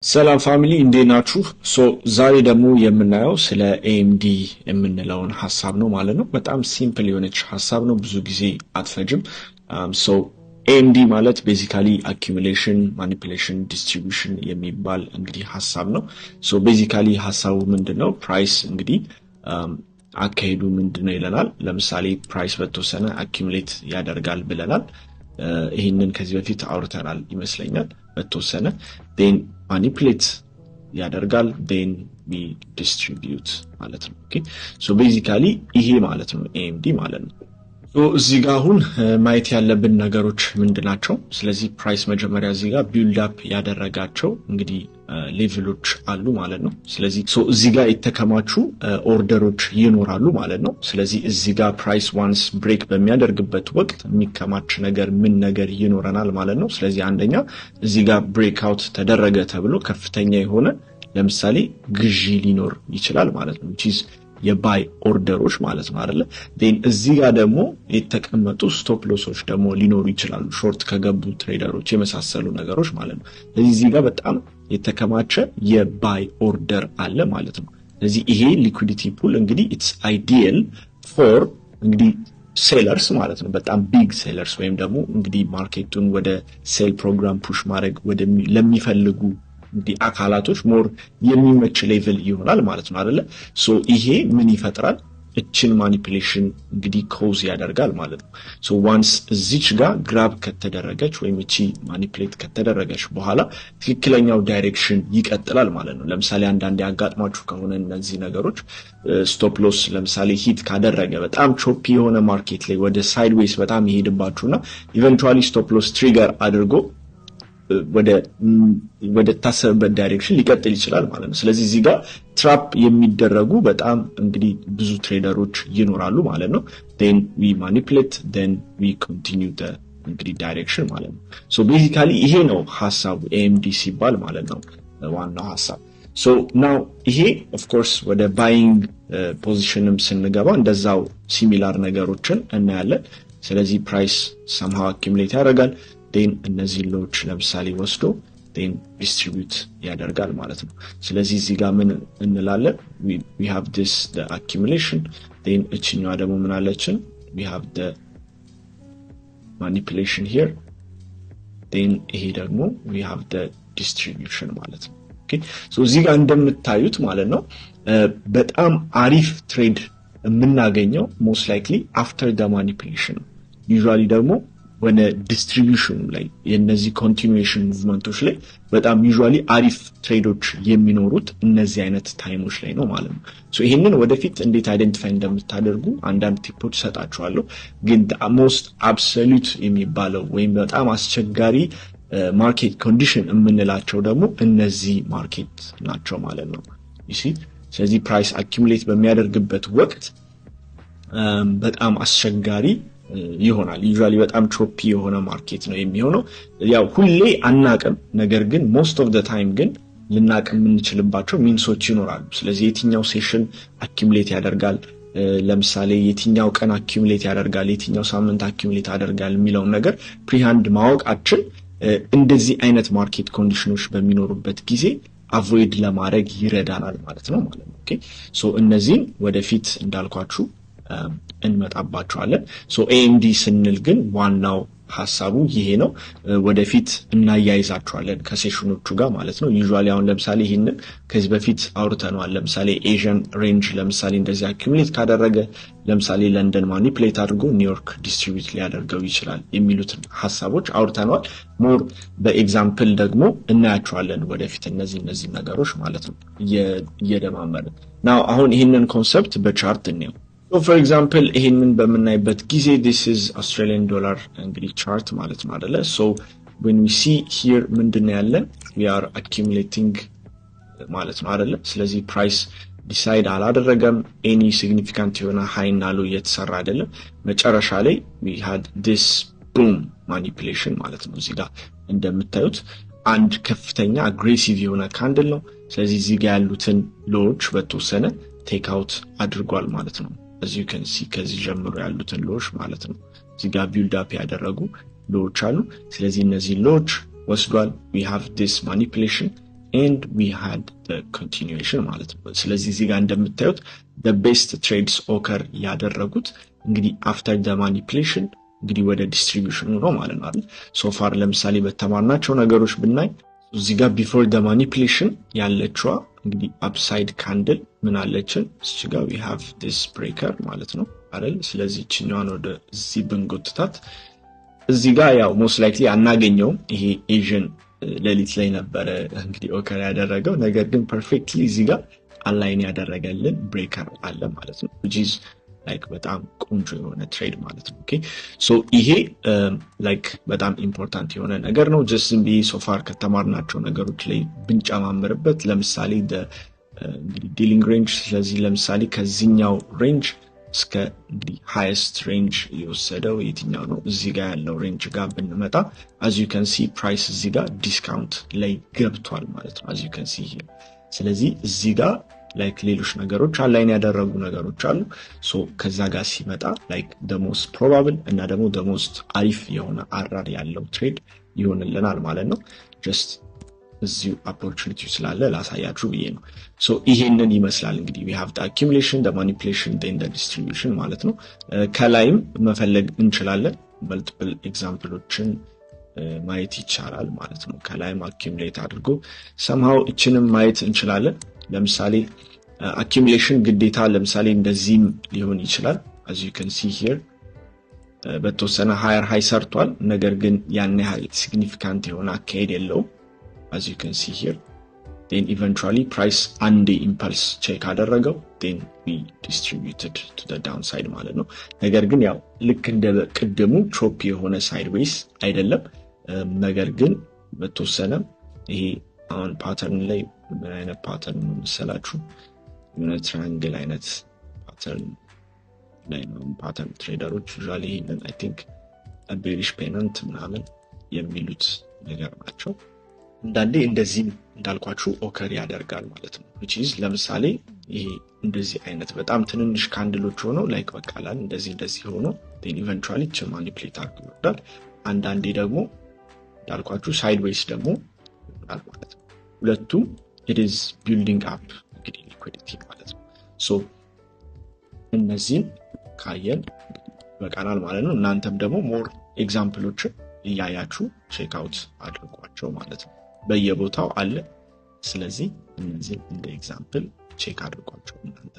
ሰላም ፋሚሊ እንዴት ናችሁ? ዛሬ ደግሞ የምናየው ስለ AMD የምንለውን ሐሳብ ነው ማለት ነው። በጣም ሲምፕል የሆነች ሐሳብ ነው፣ ብዙ ጊዜ አትፈጅም። AMD ማለት ቤዚካሊ አኪሙሌሽን፣ ማኒፑሌሽን፣ ዲስትሪቢዩሽን የሚባል እንግዲህ ሐሳብ ነው። ቤዚካሊ ሐሳቡ ምንድነው? ፕራይስ እንግዲህ አካሄዱ ምንድነው ይለናል። ለምሳሌ ፕራይስ በተወሰነ አኪሙሌት ያደርጋል ብለናል። ይህንን ከዚህ በፊት አውርተናል ይመስለኛል። በተወሰነ then manipulate ያደርጋል then we distribute ማለት ነው። ኦኬ ቤዚካሊ ይሄ ማለት ነው AMD ማለት ነው። እዚህ ጋር አሁን ማየት ያለብን ነገሮች ምንድናቸው? ስለዚህ ፕራይስ መጀመሪያ እዚህ ጋር ቢልድ አፕ ያደረጋቸው እንግዲህ ሌቭሎች አሉ ማለት ነው። ስለዚህ እዚህ ጋር የተከማቹ ኦርደሮች ይኖራሉ ማለት ነው። ስለዚህ እዚህ ጋር ፕራይስ ዋንስ ብሬክ በሚያደርግበት ወቅት የሚከማች ምን ነገር ይኖረናል ማለት ነው። ስለዚህ አንደኛ እዚህ ጋር ብሬክ አውት ተደረገ ተብሎ ከፍተኛ የሆነ ለምሳሌ ግዢ ሊኖር ይችላል ማለት ነው። የባይ ኦርደሮች ማለት ነው አይደለ? then እዚህ ጋር ደግሞ የተቀመጡ ስቶፕ ሎሶች ደግሞ ሊኖሩ ይችላሉ፣ ሾርት ከገቡ ትሬደሮች የመሳሰሉ ነገሮች ማለት ነው። ስለዚህ እዚህ ጋር በጣም የተከማቸ የባይ ኦርደር አለ ማለት ነው። ስለዚህ ይሄ ሊኩዊዲቲ ፑል እንግዲህ ኢትስ አይዲያል ፎር እንግዲህ ሴለርስ ማለት ነው። በጣም ቢግ ሴለርስ ወይም ደግሞ እንግዲህ ማርኬቱን ወደ ሴል ፕሮግራም ፑሽ ማድረግ ለሚፈልጉ እንግዲህ አካላቶች ሞር የሚመች ሌቭል ይሆናል ማለት ነው አይደለ? ይሄ ምን ይፈጥራል? እችን ማኒፑሌሽን እንግዲህ ኮዝ ያደርጋል ማለት ነው። ዋንስ እዚች ጋር ግራብ ከተደረገች ወይም እቺ ማኒፑሌት ከተደረገች በኋላ ትክክለኛው ዳይሬክሽን ይቀጥላል ማለት ነው። ለምሳሌ አንዳንዴ ያጋጥማችሁ ከሆነ እነዚህ ነገሮች ስቶፕ ሎስ ለምሳሌ ሂት ካደረገ በጣም ቾፒ የሆነ ማርኬት ላይ ወደ ሳይድዌይስ በጣም ይሄድባችሁና ኢቨንቹአሊ ስቶፕ ሎስ ትሪገር አድርጎ ወደ ታሰበበት ዳይሬክሽን ሊቀጥል ይችላል ማለት ነው። ስለዚህ እዚህ ጋር ትራፕ የሚደረጉ በጣም እንግዲህ ብዙ ትሬደሮች ይኖራሉ ማለት ነው። then we manipulate then we continue the እንግዲህ ዳይሬክሽን ማለት ነው። ቤዚካሊ ይሄ ነው ሐሳቡ AMD ሲባል ማለት ነው ዋናው ሐሳብ። now ይሄ of course ወደ ባይንግ ፖዚሽንም ስንገባ እንደዛው ሲሚላር ነገሮችን እናያለን። ስለዚህ ፕራይስ somehow accumulate ያደርጋል then እነዚህ ሎች ለምሳሌ ወስዶ then distribute ያደርጋል ማለት ነው። ስለዚህ እዚህ ጋር ምን እንላለን? we have this the accumulation then እቺኛዋ ደግሞ ምን አለችን? we have the manipulation here then ይሄ ደግሞ we have the distribution ማለት ነው። ኦኬ እዚህ ጋር እንደምታዩት ማለት ነው በጣም አሪፍ ትሬድ የምናገኘው most likely after the manipulation usually ደግሞ ወደ ዲስትሪቢዩሽን ላይ የነዚህ ኮንቲኒዩዌሽን ሙቭመንቶች ላይ በጣም ዩዥዋሊ አሪፍ ትሬዶች የሚኖሩት እነዚህ አይነት ታይሞች ላይ ነው ማለት ነው። ይሄንን ወደፊት እንዴት አይደንቲፋይ እንደምታደርጉ አንዳንድ ቲፖች ሰጣችኋለሁ። ግን ሞስት አብሶሉት የሚባለው ወይም በጣም አስቸጋሪ ማርኬት ኮንዲሽን የምንላቸው ደግሞ እነዚህ ማርኬት ናቸው ማለት ነው። ስለዚህ ፕራይስ አኪሙሌት በሚያደርግበት ወቅት በጣም አስቸጋሪ ይሆናል። ዩዥዋሊ በጣም ቾፒ የሆነ ማርኬት ነው የሚሆነው። ያው ሁሌ አናቅም፣ ነገር ግን ሞስት ኦፍ ዘ ታይም ግን ልናቅም የምንችልባቸው ሚንሶች ይኖራሉ። ስለዚህ የትኛው ሴሽን አኪሙሌት ያደርጋል፣ ለምሳሌ የትኛው ቀን አኪሙሌት ያደርጋል፣ የትኛው ሳምንት አኪሙሌት ያደርጋል የሚለውን ነገር ፕሪሃንድ ማወቃችን እንደዚህ አይነት ማርኬት ኮንዲሽኖች በሚኖሩበት ጊዜ አቮይድ ለማድረግ ይረዳናል ማለት ነው። ኦኬ እነዚህን ወደፊት እንዳልኳችሁ እንመጣባቸዋለን። AMD ስንል ግን ዋናው ሐሳቡ ይሄ ነው። ወደፊት እናያይዛቸዋለን ከሴሽኖቹ ጋር ማለት ነው። ዩዥዋሊ አሁን ለምሳሌ ይሄንን ከዚህ በፊት አውርተናል። ለምሳሌ ኤዥያን ሬንጅ ለምሳሌ እንደዚህ አኪሙሌት ካደረገ ለምሳሌ ለንደን ማኒፑሌት አድርጎ ኒውዮርክ ዲስትሪቢዩት ሊያደርገው ይችላል የሚሉትን ሐሳቦች አውርተናል። ሞር በኤግዛምፕል ደግሞ እናያቸዋለን ወደፊት እነዚህ ነገሮች ማለት ነው እየደማመርን ናው። አሁን ይሄንን ኮንሰፕት በቻርት እንየው። for example ይሄንን በመናይበት ጊዜ this is Australian dollar እንግዲህ ቻርት ማለት ነው አይደለ? when we see here ምንድነው ያለን? we are accumulating ማለት ነው አይደለ? ስለዚህ ፕራይስ ዲሳይድ አላደረገም። any significant የሆነ high እና low እየተሰራ አይደለም። መጨረሻ ላይ we had this boom manipulation ማለት ነው። እዚህ ጋር እንደምታዩት አንድ ከፍተኛ አግሬሲቭ የሆነ ካንድል ነው። ስለዚህ እዚህ ጋር ያሉትን ሎዎች በተወሰነ ቴክ አውት አድርጓል ማለት ነው። as you can see ከዚህ ጀምሮ ያሉትን ሎዎች ማለት ነው እዚህ ጋር ቢልድ አፕ ያደረጉ ሎዎች አሉ። ስለዚህ እነዚህ ሎዎች ወስዷል። we have this manipulation and we had the continuation ማለት ነው። ስለዚህ እዚህ ጋር እንደምታዩት the best trades occur ያደረጉት እንግዲህ after the manipulation እንግዲህ ወደ ዲስትሪቢዩሽኑ ነው ማለት ነው አይደል? ሶ ፋር ለምሳሌ በተማርናቸው ነገሮች ብናይ እዚህ ጋር before the manipulation ያለችዋ እንግዲህ upside candle ምን አለችን? እዚህ ጋር we have this breaker ማለት ነው አይደል? ስለዚህ እቺኛዋን ወደ እዚህ ብንጎትታት እዚህ ጋር ያው most likely አናገኘውም። ይሄ ኤዥን ሌሊት ላይ ነበረ እንግዲህ ኦከር ያደረገው ነገር ግን ፐርፌክትሊ እዚህ ጋር አላይን ያደረገልን ብሬከር አለ ማለት ነው which is like በጣም ቆንጆ የሆነ ትሬድ ማለት ነው። ኦኬ ሶ ይሄ like በጣም ኢምፖርታንት የሆነ ነገር ነው። just be so far ከተማርናቸው ነገሮች ላይ ብንጨማምርበት ለምሳሌ እንግዲህ ዲሊንግ ሬንጅ ስለዚህ ለምሳሌ ከዚህኛው ሬንጅ እስከ እንግዲህ ሃይስት ሬንጅ የወሰደው የትኛው ነው? እዚህ ጋር ያለው ሬንጅ ጋር ብንመጣ as you can see ፕራይስ እዚህ ጋር ዲስካውንት ላይ ገብቷል ማለት ነው as you can see here። ስለዚህ እዚህ ጋር ላይክ ሌሎች ነገሮች አላይን ያደረጉ ነገሮች አሉ። ሶ ከዛ ጋር ሲመጣ ላይክ the most probable እና ደግሞ the most አሪፍ የሆነ አራር ያለው ትሬድ ይሆንልናል ማለት ነው። just እዚሁ ኦፖርቹኒቲ ስላለ ላሳያችሁ ብዬ ነው። ሶ ይሄንን ይመስላል እንግዲህ we have the accumulation the manipulation then the distribution ማለት ነው። ከላይም መፈለግ እንችላለን multiple ኤግዛምፕሎችን ማየት ይቻላል ማለት ነው። ከላይም accumulate አድርጎ somehow እችንም ማየት እንችላለን። ለምሳሌ accumulation ግዴታ ለምሳሌ እንደዚህም ሊሆን ይችላል as you can see here በተወሰነ higher high ሰርቷል ነገር ግን ያን ያህል significant የሆነ አካሄድ የለውም as you can see here. Then eventually price and the impulse check አደረገው then we distributed to the downside ማለት ነው። ነገር ግን ያው ልክ እንደ ቅድሙ ቾፕ የሆነ ሳይድዌይስ አይደለም ነገር ግን በተወሰነ ይሄ አሁን ፓተርን ላይ ምን አይነት ፓተርን ነው መሰላችሁ? የሆነ ትራያንግል አይነት ፓተርን ላይ ነው ፓተርን ትሬደሮች usually ይሄንን I think a bearish pennant ምናምን የሚሉት ነገር ናቸው። እንዳንዴ እንደዚህ እንዳልኳችሁ ኦከር ያደርጋል ማለት ነው which is ለምሳሌ ይሄ እንደዚህ አይነት በጣም ትንንሽ ካንድሎች ሆነው ላይክ በቃላል እንደዚህ ሆኖ then eventually ማኒፑሌት አድርጎ ይወርዳል። አንዳንዴ ደግሞ እንዳልኳችሁ ሳይድዌይስ ደግሞ ይሆናል ማለት ነው። ሁለቱም it is building up እንግዲህ liquidity ማለት ነው። ሶ እነዚህን ካየን በቃላል ማለት ነው። እናንተም ደግሞ ሞር ኤግዛምፕሎችን እያያችሁ ቼክ አውት አድርጓቸው ማለት ነው። በየቦታው አለ። ስለዚህ እነዚህ እንደ ኤግዛምፕል ቼክ አድርጓቸው እናንተ